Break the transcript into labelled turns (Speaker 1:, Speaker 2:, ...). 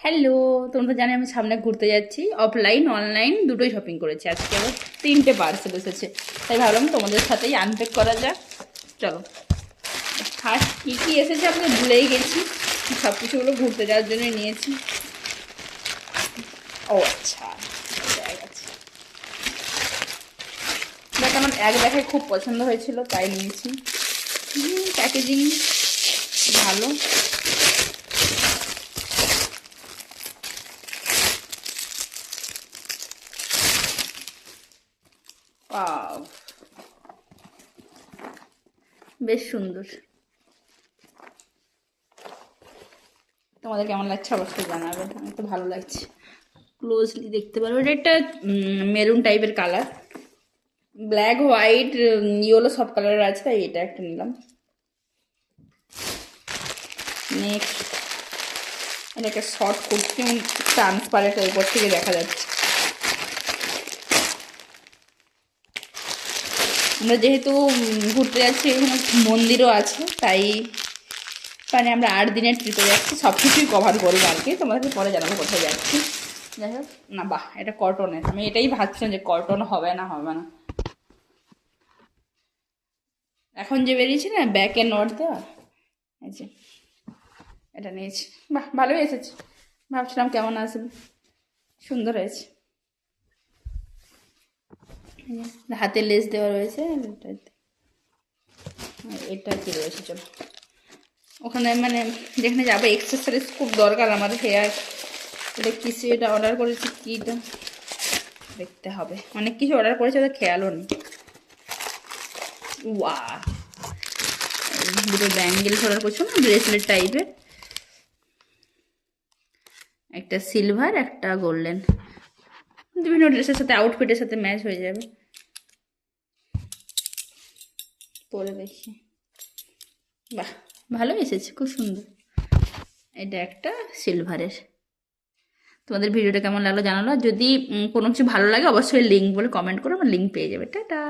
Speaker 1: Hello, তোমরা জানি আমি সামনে ঘুরতে যাচ্ছি। অফলাইন অনলাইন দুটোই শপিং করেছি। আজকে আবার 3টে পার্সেল এসেছে, তাই ভাবলাম তোমাদের সাথেই আনপ্যাক করা যাক। চলো, ফার্স্ট কী কী এসেছে আমি ভুলেই গেছি। সব কিছুগুলো ঘুরতে যাওয়ার জন্য নিয়েছি। ও আচ্ছা, ব্যাগ আছে। দেখ, আমার এক দেখায় খুব পছন্দ হয়েছিল তাই নিয়েছি। প্যাকেজিং ভালো। ওয়াও, বেশ সুন্দর। তোমাদের কেমন লাগছে অবশ্যই জানাবে। আমার তো ভালো লাগছে। ক্লোজলি দেখতে পারো, এটা একটা মেরুন টাইপের কালার। ব্ল্যাক হোয়াইট ইয়েলো সব কালারের আছে, তাই এটা একটা নিলাম। নেক্সট, এটা একটা শর্ট কুর্তি, ট্রান্সপারেন্ট, উপর থেকে দেখা যাচ্ছে। আমরা যেহেতু ঘুরতে যাচ্ছি, এখানে মন্দিরও আছে, তাই মানে আমরা 8 দিনের ট্রিপে যাচ্ছি, সব কিছুই কভার করবো আর কি। তোমাদেরকে পরে জানাবো কোথায় যাচ্ছি। যাই হোক, না বাহ, এটা কটনের। আমি এটাই ভাবছিলাম যে কটন হবে না হবে না। এখন যে বেরিয়েছে না ব্যাকে নট দেওয়া, এই যে এটা নিয়েছি। বাহ, ভালোই এসেছে। ভাবছিলাম কেমন আসবে, সুন্দর হয়েছে। হাতে লেস দেওয়া রয়েছে এটাতে। এটা কি রয়েছে, চলো ওখানে মানে যেখানে যাবো এক্সেসরিজ খুব দরকার আমার হেয়ার। এটা কিছু, এটা অর্ডার করেছি কি, এটা দেখতে হবে। অনেক কিছু অর্ডার করেছে, ওটা খেয়ালও নেই। ওয়া, দুটো ব্যাঙ্গেলস অর্ডার করছো না, ব্রেসলেট টাইপের। একটা সিলভার, একটা গোল্ডেন। বিভিন্ন ড্রেসের সাথে, আউটফিটের সাথে ম্যাচ হয়ে যাবে। পরে দেখি। বাহ, ভালো এসেছে, খুব সুন্দর। এটা একটা সিলভারের। তোমাদের ভিডিওটা কেমন লাগলো জানালো। যদি কোনো কিছু ভালো লাগে অবশ্যই লিঙ্ক বলে কমেন্ট করো, আমার লিঙ্ক পেয়ে যাবে। টাটা।